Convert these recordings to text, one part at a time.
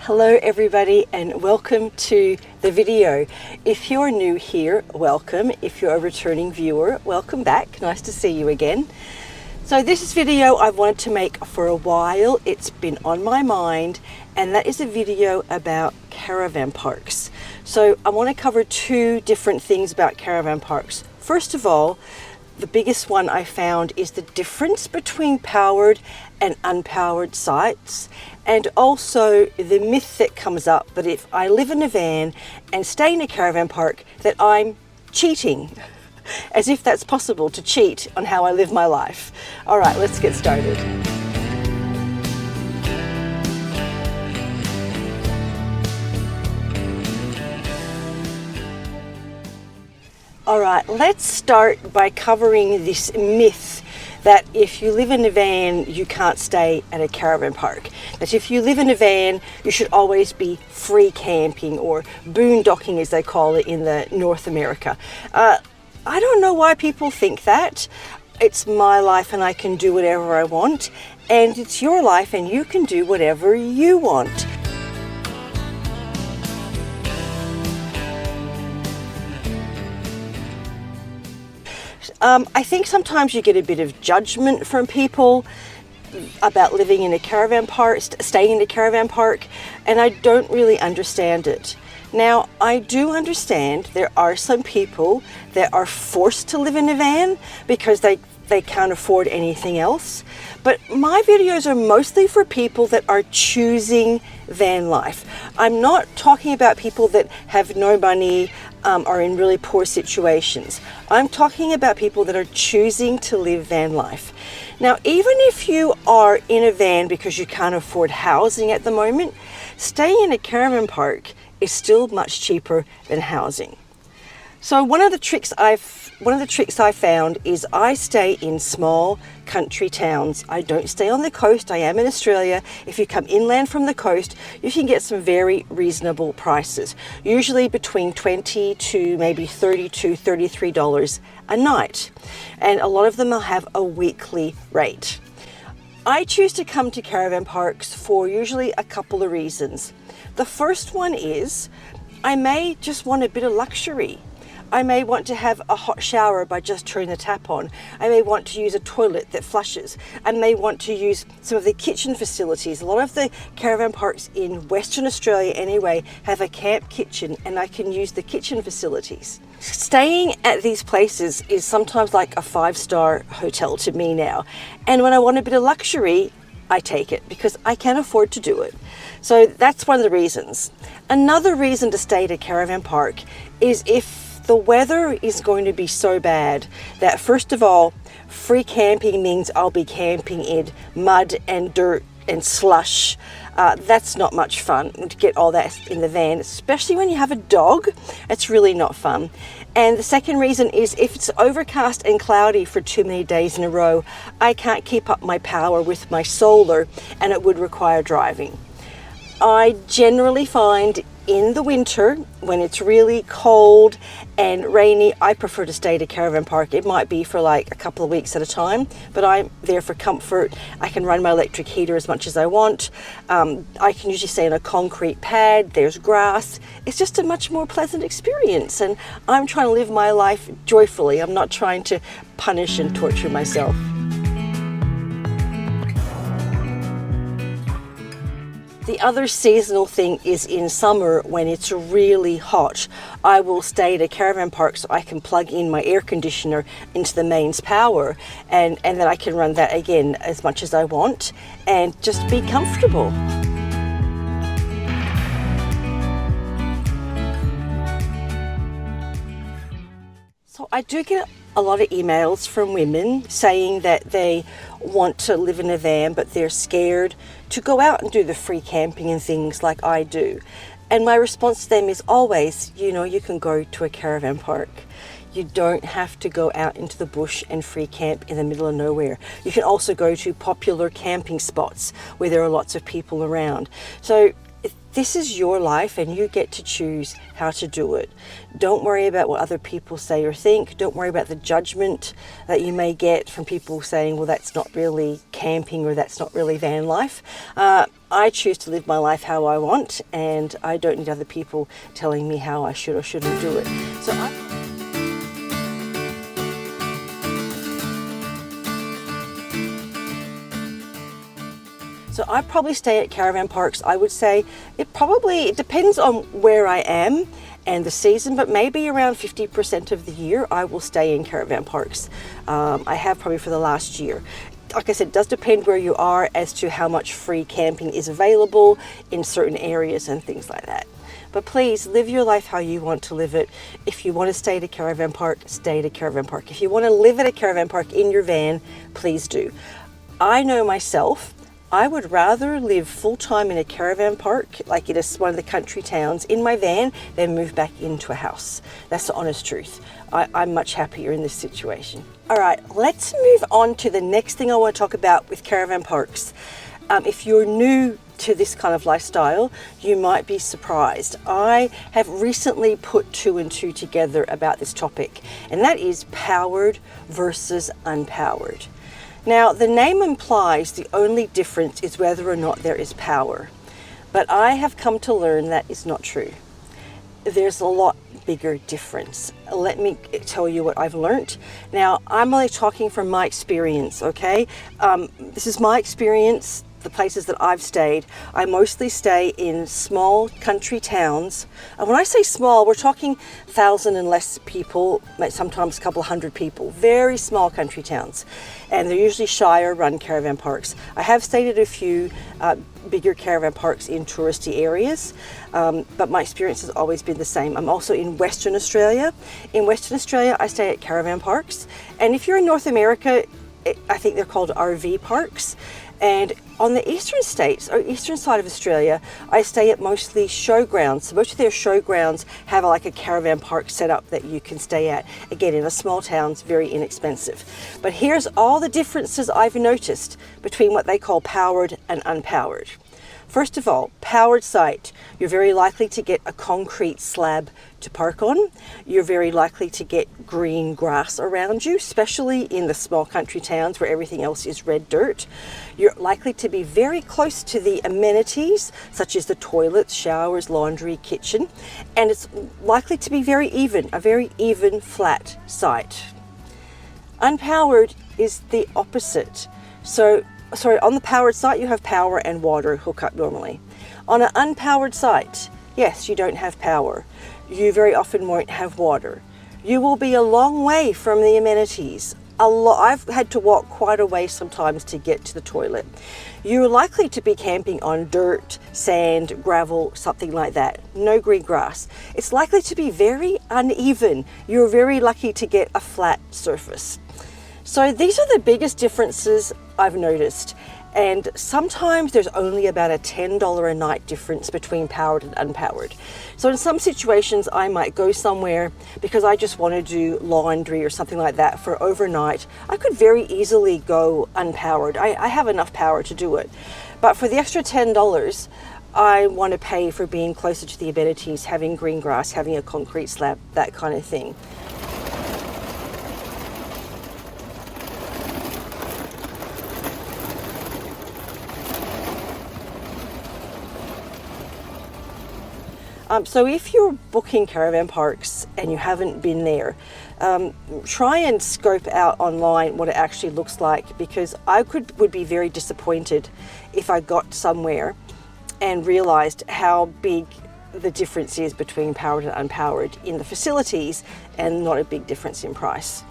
Hello everybody and welcome to the video. If you're new here, welcome. If you're a returning viewer, welcome back. Nice to see you again. So this is video I've wanted to make for a while. It's been on my mind, and that is a video about caravan parks. So I want to cover two different things about caravan parks. First of all, the biggest one I found is the difference between powered and unpowered sites, and also the myth that comes up that if I live in a van and stay in a caravan park that I'm cheating, as if that's possible to cheat on how I live my life. All right, let's get started. All right, let's start by covering this myth that if you live in a van, you can't stay at a caravan park. That if you live in a van, you should always be free camping, or boondocking as they call it in the North America. I don't know why people think that. It's my life and I can do whatever I want, and it's your life and you can do whatever you want. I think sometimes you get a bit of judgment from people about living in a caravan park, staying in a caravan park, and I don't really understand it. Now, I do understand there are some people that are forced to live in a van because they can't afford anything else. But my videos are mostly for people that are choosing van life. I'm not talking about people that have no money, are in really poor situations. I'm talking about people that are choosing to live van life. Now, even if you are in a van because you can't afford housing at the moment, staying in a caravan park is still much cheaper than housing. So one of the tricks I found is I stay in small country towns. I don't stay on the coast. I am in Australia. If you come inland from the coast, you can get some very reasonable prices, usually between $20 to maybe $32, $33 a night. And a lot of them will have a weekly rate. I choose to come to caravan parks for usually a couple of reasons. The first one is I may just want a bit of luxury. I may want to have a hot shower by just turning the tap on. I may want to use a toilet that flushes. I may want to use some of the kitchen facilities. A lot of the caravan parks in Western Australia anyway have a camp kitchen, and I can use the kitchen facilities. Staying at these places is sometimes like a 5-star hotel to me now. And when I want a bit of luxury, I take it because I can afford to do it. So that's one of the reasons. Another reason to stay at a caravan park is if the weather is going to be so bad that, first of all, free camping means I'll be camping in mud and dirt and slush. That's not much fun to get all that in the van, especially when you have a dog. It's really not fun. And the second reason is if it's overcast and cloudy for too many days in a row, I can't keep up my power with my solar, and it would require driving. I generally find in the winter, when it's really cold and rainy, I prefer to stay at a caravan park. It might be for like a couple of weeks at a time, but I'm there for comfort. I can run my electric heater as much as I want. I can usually stay on a concrete pad. There's grass. It's just a much more pleasant experience, and I'm trying to live my life joyfully. I'm not trying to punish and torture myself. The other seasonal thing is in summer when it's really hot. I will stay at a caravan park so I can plug in my air conditioner into the mains power, and then I can run that again as much as I want and just be comfortable. So I do get a lot of emails from women saying that they want to live in a van but they're scared to go out and do the free camping and things like I do. And my response to them is always, you can go to a caravan park. You don't have to go out into the bush and free camp in the middle of nowhere. You can also go to popular camping spots where there are lots of people around. So this is your life and you get to choose how to do it. Don't worry about what other people say or think. Don't worry about the judgment that you may get from people saying, well, that's not really camping or that's not really van life. I choose to live my life how I want, and I don't need other people telling me how I should or shouldn't do it. So I probably stay at caravan parks. I would say it depends on where I am and the season, but maybe around 50% of the year I will stay in caravan parks. I have probably for the last year. Like I said, it does depend where you are as to how much free camping is available in certain areas and things like that. But please live your life how you want to live it. If you want to stay at a caravan park, stay at a caravan park. If you want to live at a caravan park in your van, please do. I know myself, I would rather live full-time in a caravan park, like it is one of the country towns, in my van, than move back into a house. That's the honest truth. I'm much happier in this situation. All right, let's move on to the next thing I want to talk about with caravan parks. If you're new to this kind of lifestyle, you might be surprised. I have recently put 2 and 2 together about this topic, and that is powered versus unpowered. Now, the name implies the only difference is whether or not there is power, but I have come to learn that is not true. There's a lot bigger difference. Let me tell you what I've learned. Now, I'm only talking from my experience, okay? This is my experience. The places that I've stayed, I mostly stay in small country towns. And when I say small, we're talking 1,000 and less people, sometimes a couple hundred people, very small country towns. And they're usually shire run caravan parks. I have stayed at a few bigger caravan parks in touristy areas, but my experience has always been the same. I'm also in Western Australia. In Western Australia, I stay at caravan parks. And if you're in North America, I think they're called RV parks. And on the eastern states, or eastern side of Australia, I stay at mostly showgrounds. So most of their showgrounds have like a caravan park set up that you can stay at. Again, in a small town, it's very inexpensive. But here's all the differences I've noticed between what they call powered and unpowered. First of all, powered site, you're very likely to get a concrete slab to park on. You're very likely to get green grass around you, especially in the small country towns where everything else is red dirt. You're likely to be very close to the amenities, such as the toilets, showers, laundry, kitchen, and it's likely to be a very even flat site. Unpowered is the opposite. On the powered site, you have power and water hook up normally. On an unpowered site, yes, you don't have power. You very often won't have water. You will be a long way from the amenities. I've had to walk quite a way sometimes to get to the toilet. You're likely to be camping on dirt, sand, gravel, something like that. No green grass. It's likely to be very uneven. You're very lucky to get a flat surface. So these are the biggest differences I've noticed, and sometimes there's only about a $10 a night difference between powered and unpowered. So in some situations I might go somewhere because I just want to do laundry or something like that for overnight. I could very easily go unpowered. I have enough power to do it. But for the extra $10, I want to pay for being closer to the amenities, having green grass, having a concrete slab, that kind of thing. So if you're booking caravan parks and you haven't been there, try and scope out online what it actually looks like, because I would be very disappointed if I got somewhere and realized how big the difference is between powered and unpowered in the facilities and not a big difference in price.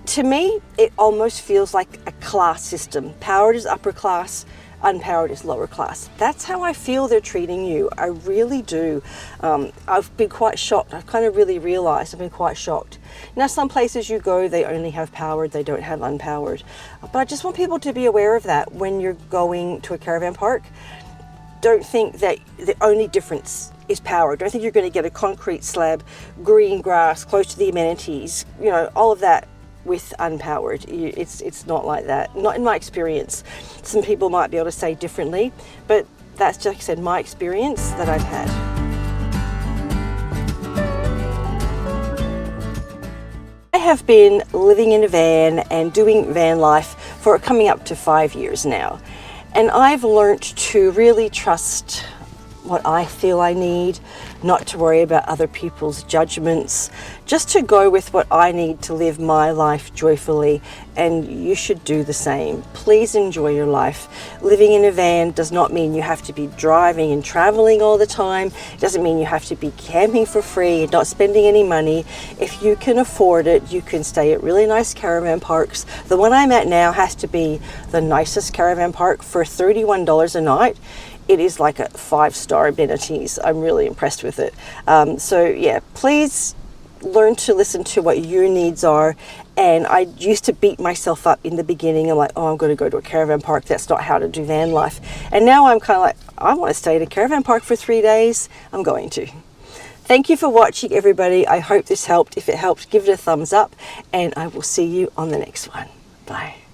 To me, it almost feels like a class system. Powered is upper class, unpowered is lower class. That's how I feel they're treating you. I really do. I've been quite shocked. I've kind of really realized I've been quite shocked. Now, some places you go, they only have powered, they don't have unpowered. But I just want people to be aware of that when you're going to a caravan park. Don't think that the only difference is powered. Don't think you're going to get a concrete slab, green grass, close to the amenities, all of that with unpowered. It's not like that, not in my experience. Some people might be able to say differently, but that's just, like I said, my experience that I've had. I have been living in a van and doing van life for coming up to 5 years now. And I've learnt to really trust what I feel I need, not to worry about other people's judgments, just to go with what I need to live my life joyfully, and you should do the same. Please enjoy your life. Living in a van does not mean you have to be driving and traveling all the time. It doesn't mean you have to be camping for free and not spending any money. If you can afford it, you can stay at really nice caravan parks. The one I'm at now has to be the nicest caravan park for $31 a night. It is like a 5-star amenities. I'm really impressed with it. So yeah, please learn to listen to what your needs are. And I used to beat myself up in the beginning. I'm like, oh, I'm going to go to a caravan park. That's not how to do van life. And now I'm kind of like, I want to stay at a caravan park for 3 days. I'm going to. Thank you for watching, everybody. I hope this helped. If it helped, give it a thumbs up, and I will see you on the next one. Bye.